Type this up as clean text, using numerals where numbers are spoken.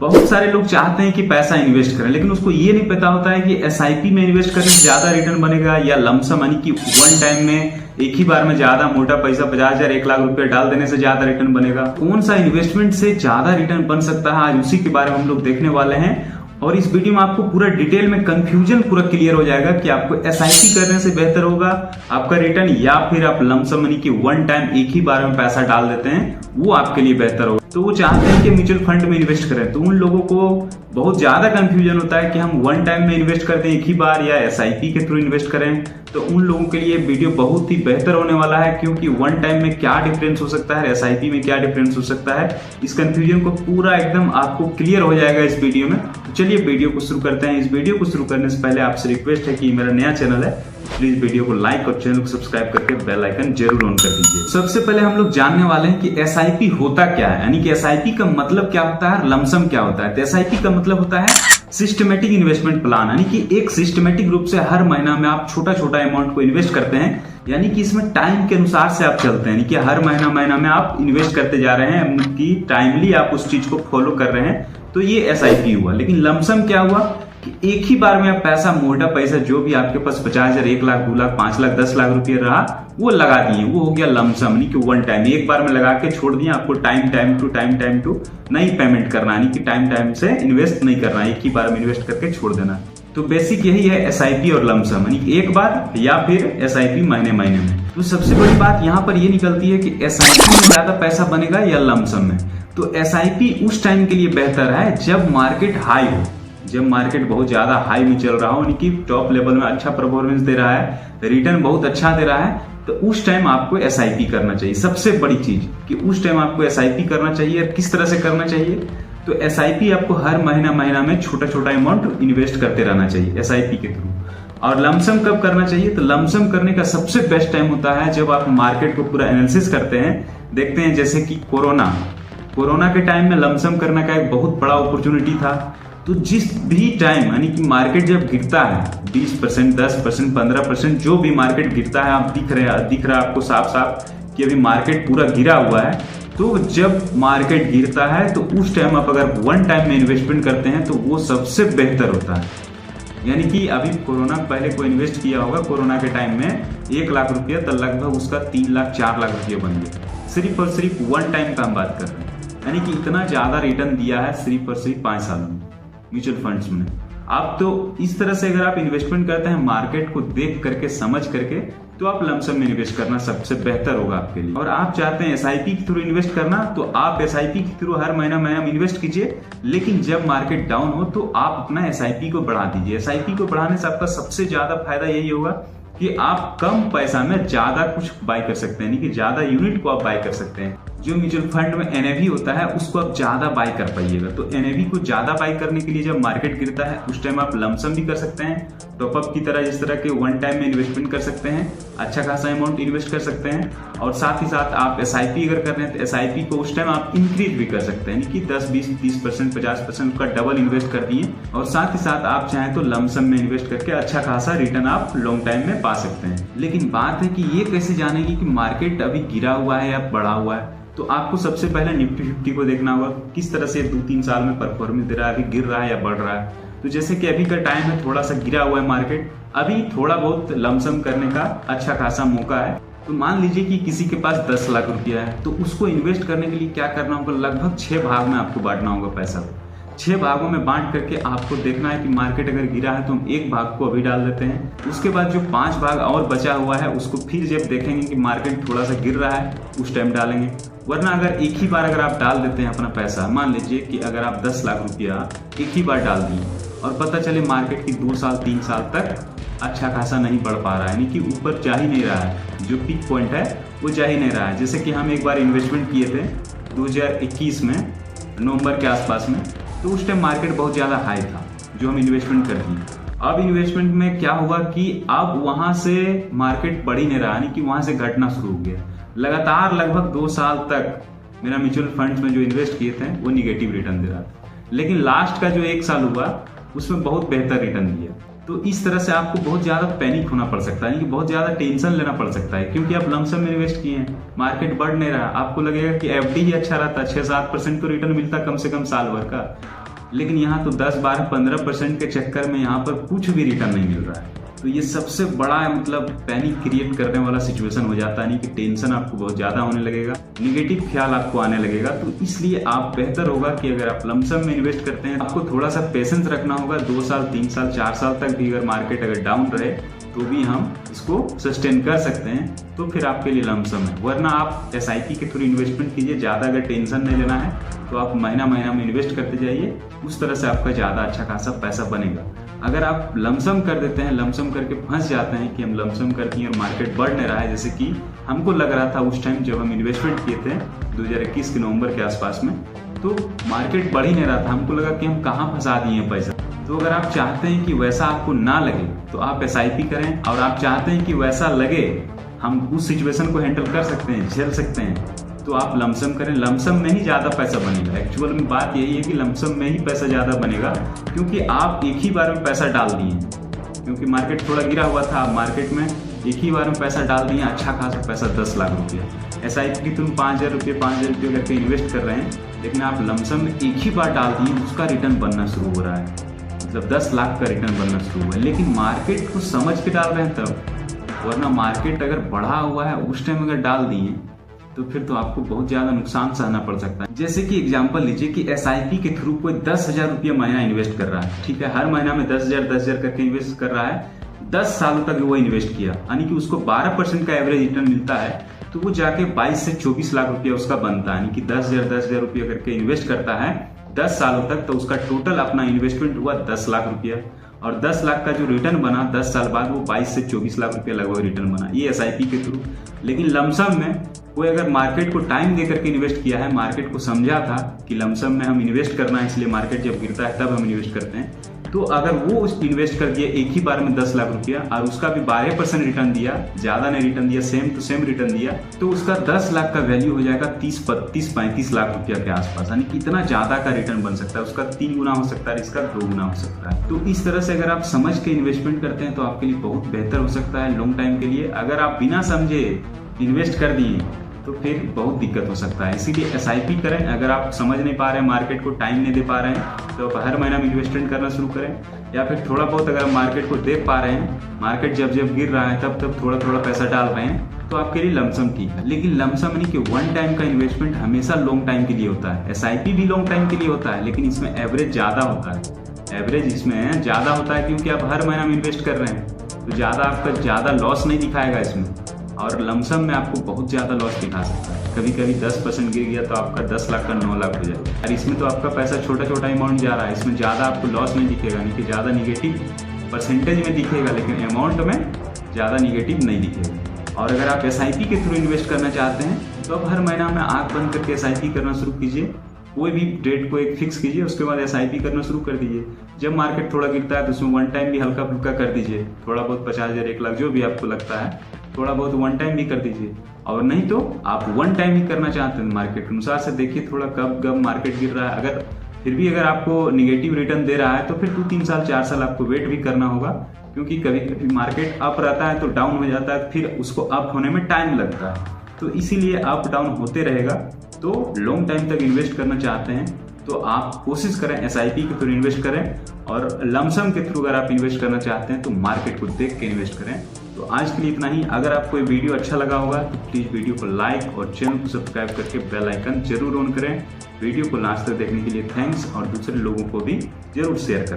बहुत सारे लोग चाहते हैं कि पैसा इन्वेस्ट करें, लेकिन उसको ये नहीं पता होता है कि एसआईपी में इन्वेस्ट करने से ज्यादा रिटर्न बनेगा या लमसम यानी कि वन टाइम में एक ही बार में ज्यादा मोटा पैसा 50,000 1 लाख रुपया डाल देने से ज्यादा रिटर्न बनेगा। कौन सा इन्वेस्टमेंट से ज्यादा रिटर्न बन सकता है, आज उसी के बारे में हम लोग देखने वाले हैं। और इस वीडियो में आपको पूरा डिटेल में कंफ्यूजन पूरा क्लियर हो जाएगा कि आपको एसआईपी करने से बेहतर होगा आपका रिटर्न या फिर आप लमसम यानी कि वन टाइम एक ही बार में पैसा डाल देते हैं, वो आपके लिए बेहतर होगा। तो वो चाहते हैं कि म्यूचुअल फंड में इन्वेस्ट करें, तो उन लोगों को बहुत ज्यादा कंफ्यूजन होता है कि हम वन टाइम में इन्वेस्ट करते हैं एक ही बार या एसआईपी के थ्रू इन्वेस्ट करें। तो उन लोगों के लिए वीडियो बहुत ही बेहतर होने वाला है, क्योंकि वन टाइम में क्या डिफरेंस हो सकता है, एसआईपी में क्या डिफरेंस हो सकता है, इस कंफ्यूजन को पूरा एकदम आपको क्लियर हो जाएगा इस वीडियो में। तो चलिए वीडियो को शुरू करते हैं। इस वीडियो को शुरू करने से पहले आपसे रिक्वेस्ट है कि मेरा नया चैनल है, प्लीज वीडियो को लाइक और चैनल को सब्सक्राइब करके बेल आइकन जरूर ऑन कर दीजिए। सबसे पहले हम लोग जानने वाले हैं कि एसआईपी होता क्या है, यानी कि एसआईपी का मतलब क्या होता है, लमसम क्या होता है। तो एसआईपी का मतलब होता है सिस्टमेटिक इन्वेस्टमेंट प्लान, यानी कि एक सिस्टमेटिक रूप से हर महीना में आप छोटा छोटा अमाउंट को इन्वेस्ट करते हैं, यानी कि इसमें टाइम के अनुसार से आप चलते हैं, यानी कि हर महीना में आप इन्वेस्ट करते जा रहे हैं, कि टाइमली आप उस चीज को फॉलो कर रहे हैं, तो ये एसआईपी हुआ। लेकिन लमसम क्या हुआ कि एक ही बार में आप पैसा, मोटा पैसा जो भी आपके पास 50,000 1 लाख 2 लाख 5 लाख 10 लाख रुपये रहा, वो लगा दिए, वो हो गया लमसम, यानी कि वन टाइम एक बार में लगा के छोड़ दिया। आपको टाइम टू नहीं पेमेंट करना, यानी कि टाइम से इन्वेस्ट नहीं करना, एक ही बार में इन्वेस्ट करके छोड़ देना। तो बेसिक यही है एसआईपी और लमसम, यानी एक बार या फिर एसआईपी महीने में। तो सबसे बड़ी बात यहाँ पर ये निकलती है कि एसआईपी में ज्यादा पैसा बनेगा या लमसम में। तो एसआईपी उस टाइम के लिए बेहतर है जब मार्केट हाई हो, जब मार्केट बहुत ज्यादा हाई में चल रहा हो, यानी कि टॉप लेवल में अच्छा परफॉर्मेंस दे रहा है, रिटर्न बहुत अच्छा दे रहा है, तो उस टाइम आपको एसआईपी करना चाहिए। सबसे बड़ी चीज कि उस टाइम आपको एसआईपी करना चाहिए। और किस तरह से करना चाहिए, तो एसआईपी आपको हर महीना में छोटा छोटा अमाउंट इन्वेस्ट करते रहना चाहिए एसआईपी के थ्रू। और लमसम कब करना चाहिए, तो लमसम करने का सबसे बेस्ट टाइम होता है जब आप मार्केट को पूरा एनालिसिस करते हैं, देखते हैं जैसे कि कोरोना के टाइम में लमसम करने का एक बहुत बड़ा अपॉर्चुनिटी था। तो जिस भी टाइम, यानी कि मार्केट जब गिरता है 20%, 10%, 15%, जो भी मार्केट गिरता है, आप दिख रहा है आपको साफ कि अभी मार्केट पूरा गिरा हुआ है। तो जब मार्केट गिरता है तो उस टाइम आप अगर वन टाइम में इन्वेस्टमेंट करते हैं तो वो सबसे बेहतर होता है। यानी कि अभी कोरोना पहले को इन्वेस्ट किया होगा, कोरोना के टाइम में 1 लाख रुपया, तो लगभग उसका 3 लाख 4 लाख रुपया बन गया, सिर्फ और सिर्फ वन टाइम का हम बात कर रहे हैं। यानी कि इतना ज्यादा रिटर्न दिया है सिर्फ और सिर्फ 5 सालों में म्यूचुअल फंड्स में। आप तो इस तरह से अगर आप इन्वेस्टमेंट करते हैं मार्केट को देख करके, समझ करके, तो आप लमसम में इन्वेस्ट करना सबसे बेहतर होगा आपके लिए। और आप चाहते हैं एसआईपी के थ्रू इन्वेस्ट करना, तो आप एसआईपी के थ्रू हर महीना इन्वेस्ट कीजिए। लेकिन जब मार्केट डाउन हो तो आप अपना एसआईपी को बढ़ा दीजिए। एसआईपी को बढ़ाने से आपका सबसे ज्यादा फायदा यही होगा कि आप कम पैसा में ज्यादा कुछ बाय कर सकते हैं, यानी कि ज्यादा यूनिट को आप बाय कर सकते हैं। जो म्यूचुअल फंड में एनएवी होता है उसको आप ज्यादा बाय कर पाइएगा। तो एनएवी को ज्यादा बाय करने के लिए जब मार्केट गिरता है उस टाइम आप लमसम भी कर सकते हैं, टॉपअप की तरह, जिस तरह के वन टाइम में इन्वेस्टमेंट कर सकते हैं, अच्छा खासा अमाउंट इन्वेस्ट कर सकते हैं। और साथ ही साथ आप एसआईपी अगर कर रहे हैं तो एसआईपी को उस टाइम आप इंक्रीज भी कर सकते हैं, यानी कि 10, 20, 30%, 50% का डबल इन्वेस्ट कर दिए। और साथ ही साथ आप चाहें तो लमसम में इन्वेस्ट करके अच्छा खासा रिटर्न आप लॉन्ग टाइम में पा सकते हैं। लेकिन बात है कि ये कैसे जानेगी कि मार्केट अभी गिरा हुआ है या बढ़ा हुआ है। तो आपको सबसे पहले निफ्टी 50 को देखना होगा किस तरह से 2-3 साल में परफॉर्मेंस दे रहा है, अभी गिर रहा है या बढ़ रहा है। तो जैसे कि अभी का टाइम है थोड़ा सा गिरा हुआ है मार्केट, अभी थोड़ा बहुत लमसम करने का अच्छा खासा मौका है। तो मान लीजिए कि किसी के पास 10 लाख रुपया है, तो उसको इन्वेस्ट करने के लिए क्या करना होगा, लगभग 6 भाग में आपको बांटना होगा पैसा को। 6 भागों में बांट करके आपको देखना है कि मार्केट अगर गिरा है तो हम 1 भाग को अभी डाल देते हैं, उसके बाद जो 5 भाग और बचा हुआ है उसको फिर जब देखेंगे कि मार्केट थोड़ा सा गिर रहा है उस टाइम डालेंगे। वरना अगर एक ही बार अगर आप डाल देते हैं अपना पैसा, मान लीजिए कि अगर आप 10 लाख रुपया एक ही बार डाल दिए और पता चले मार्केट की 2 साल 3 साल तक अच्छा खासा नहीं बढ़ पा रहा है, यानी कि ऊपर जा ही नहीं रहा है, जो पीक पॉइंट है वो जा ही नहीं रहा है। जैसे कि हम एक बार इन्वेस्टमेंट किए थे 2021 में नवंबर के आसपास में, तो उस टाइम मार्केट बहुत ज़्यादा हाई था जो हम इन्वेस्टमेंट कर दिए। अब इन्वेस्टमेंट में क्या हुआ कि अब वहां से मार्केट बढ़ ही नहीं रहा, यानी कि वहां से घटना शुरू हो गया। लगातार लगभग 2 साल तक मेरा म्यूचुअल फंड्स में जो इन्वेस्ट किए थे वो निगेटिव रिटर्न दे रहा था, लेकिन लास्ट का जो 1 साल हुआ उसमें बहुत बेहतर रिटर्न दिया। तो इस तरह से आपको बहुत ज्यादा पैनिक होना पड़ सकता है, यानी कि बहुत ज्यादा टेंशन लेना पड़ सकता है, क्योंकि आप लमसम में इन्वेस्ट किए हैं, मार्केट बढ़ नहीं रहा, आपको लगेगा कि एफडी ही अच्छा रहता, 6-7% तो रिटर्न मिलता कम से कम साल भर का। लेकिन यहाँ तो 10, 12, 15% के चक्कर में यहाँ पर कुछ भी रिटर्न नहीं मिल रहा है। तो ये सबसे बड़ा मतलब पैनिक क्रिएट करने वाला सिचुएशन हो जाता है, नहीं कि टेंशन आपको बहुत ज़्यादा होने लगेगा, निगेटिव ख्याल आपको आने लगेगा। तो इसलिए आप बेहतर होगा कि अगर आप लमसम में इन्वेस्ट करते हैं, आपको थोड़ा सा पेशेंस रखना होगा। 2 साल, 3 साल, 4 साल तक भी अगर मार्केट अगर डाउन रहे तो भी हम इसको सस्टेन कर सकते हैं, तो फिर आपके लिए लमसम है। वरना आप SIP के थ्रू इन्वेस्टमेंट कीजिए। ज़्यादा अगर टेंशन नहीं लेना है तो आप महीना महीना में इन्वेस्ट करते जाइए, उस तरह से आपका ज़्यादा अच्छा खासा पैसा बनेगा। अगर आप लमसम कर देते हैं, लमसम करके फंस जाते हैं कि हम लमसम कर दिए और मार्केट बढ़ नहीं रहा है, जैसे कि हमको लग रहा था उस टाइम जब हम इन्वेस्टमेंट किए थे 2021 के नवंबर के आसपास में, तो मार्केट बढ़ ही नहीं रहा था, हमको लगा कि हम कहाँ फंसा दिए पैसा। तो अगर आप चाहते हैं कि वैसा आपको ना लगे तो आप SIP करें, और आप चाहते हैं कि वैसा लगे, हम उस सिचुएशन को हैंडल कर सकते हैं, झेल सकते हैं, तो आप लमसम करें। लमसम में ही ज़्यादा पैसा बनेगा। एक्चुअल में बात यही है कि लमसम में ही पैसा ज़्यादा बनेगा, क्योंकि आप एक ही बार में पैसा डाल दिए, क्योंकि मार्केट थोड़ा गिरा हुआ था, आप मार्केट में एक ही बार में पैसा डाल दिए, अच्छा खासा पैसा 10 लाख रुपया। SIP की तुम 5,000 रुपये 5,000 रुपये करके इन्वेस्ट कर रहे हैं, लेकिन आप लमसम में एक ही बार डाल दिए, उसका रिटर्न बनना शुरू हो रहा है, मतलब 10 लाख का रिटर्न बनना शुरू हुआ है। लेकिन मार्केट को समझ के डाल रहे हैं तब, वरना मार्केट अगर बढ़ा हुआ है उस टाइम अगर डाल दिए तो फिर तो आपको बहुत ज्यादा नुकसान सहना पड़ सकता है। जैसे कि एग्जांपल लीजिए कि SIP के थ्रू कोई 10,000 रुपया महीना इन्वेस्ट कर रहा है, ठीक है, हर महीना में 10,000 करके इन्वेस्ट कर रहा है, 10 सालों तक वो इन्वेस्ट किया, यानी कि उसको 12% का एवरेज रिटर्न मिलता है, तो वो जाके 22 से 24 लाख रुपया उसका बनता है। यानी कि 10,000 रुपया करके इन्वेस्ट करता है 10 सालों तक, तो उसका टोटल अपना इन्वेस्टमेंट हुआ 10 लाख रुपया, और 10 लाख का जो रिटर्न बना 10 साल बाद वो 22 से 24 लाख रुपया लगभग रिटर्न बना, ये SIP के थ्रू। लेकिन लमसम में कोई अगर मार्केट को टाइम दे करके इन्वेस्ट किया है, मार्केट को समझा था कि लमसम में हम इन्वेस्ट करना है, इसलिए मार्केट जब गिरता है तब हम इन्वेस्ट करते हैं, तो अगर वो इन्वेस्ट कर दिया एक ही बार में 10 लाख रुपया और उसका भी 12% रिटर्न दिया, ज्यादा नहीं रिटर्न दिया, सेम टू सेम रिटर्न दिया, तो उसका 10 लाख का वैल्यू हो जाएगा 30-35 लाख रुपया के आसपास। यानी इतना ज्यादा का रिटर्न बन सकता है, उसका 3 गुना हो सकता है, इसका 2 गुना हो सकता है। तो इस तरह से अगर आप समझ के इन्वेस्टमेंट करते हैं तो आपके लिए बहुत बेहतर हो सकता है लॉन्ग टाइम के लिए। अगर आप बिना समझे इन्वेस्ट कर दिए तो फिर बहुत दिक्कत हो सकता है। इसीलिए SIP करें। अगर आप समझ नहीं पा रहे हैं, मार्केट को टाइम नहीं दे पा रहे हैं, तो आप हर महीना में इन्वेस्टमेंट करना शुरू करें, या फिर थोड़ा बहुत अगर मार्केट को देख पा रहे हैं, मार्केट जब जब गिर रहा है तब थोड़ा थोड़ा पैसा डाल रहे हैं, तो आपके लिए लमसम ठीक है। लेकिन लमसम नहीं कि वन टाइम का इन्वेस्टमेंट हमेशा लॉन्ग टाइम के लिए होता है। SIP भी लॉन्ग टाइम के लिए होता है, लेकिन इसमें एवरेज ज़्यादा होता है। एवरेज इसमें ज़्यादा होता है क्योंकि आप हर महीना में इन्वेस्ट कर रहे हैं, तो ज़्यादा आपका ज़्यादा लॉस नहीं दिखाएगा इसमें, और लमसम में आपको बहुत ज़्यादा लॉस दिखा सकता है। कभी कभी 10% गिर गया तो आपका 10 लाख का 9 लाख हो जाएगा, और इसमें तो आपका पैसा छोटा छोटा अमाउंट जा रहा है, इसमें ज़्यादा आपको लॉस नहीं दिखेगा, यानी कि ज़्यादा निगेटिव परसेंटेज में दिखेगा, लेकिन अमाउंट में ज़्यादा निगेटिव नहीं दिखेगा। और अगर आप SIP के थ्रू इन्वेस्ट करना चाहते हैं तो आप हर महीना में आँख बंद करके SIP करना शुरू कीजिए। कोई भी डेट को एक फिक्स कीजिए, उसके बाद SIP करना शुरू कर दीजिए। जब मार्केट थोड़ा गिरता है तो उसमें वन टाइम भी हल्का फुल्का कर दीजिए, थोड़ा बहुत 50,000 1 लाख जो भी आपको लगता है, थोड़ा बहुत वन टाइम भी कर दीजिए। और नहीं तो आप वन टाइम ही करना चाहते हैं, मार्केट के अनुसार से देखिए थोड़ा कब मार्केट गिर रहा है। अगर फिर भी अगर आपको निगेटिव रिटर्न दे रहा है तो फिर 2-3 साल 4 साल आपको वेट भी करना होगा, क्योंकि कभी कभी मार्केट अप रहता है तो डाउन हो जाता है, फिर उसको अप होने में टाइम लगता है। तो इसीलिए अप डाउन होते रहेगा। तो लॉन्ग टाइम तक इन्वेस्ट करना चाहते हैं तो आप कोशिश करें SIP के थ्रू इन्वेस्ट करें, और लमसम के थ्रू अगर आप इन्वेस्ट करना चाहते हैं तो मार्केट को देख के इन्वेस्ट करें। तो आज के लिए इतना ही। अगर आपको ये वीडियो अच्छा लगा होगा तो प्लीज़ वीडियो को लाइक और चैनल को सब्सक्राइब करके बेल आइकन जरूर ऑन करें। वीडियो को लास्ट तक देखने के लिए थैंक्स, और दूसरे लोगों को भी जरूर शेयर करें।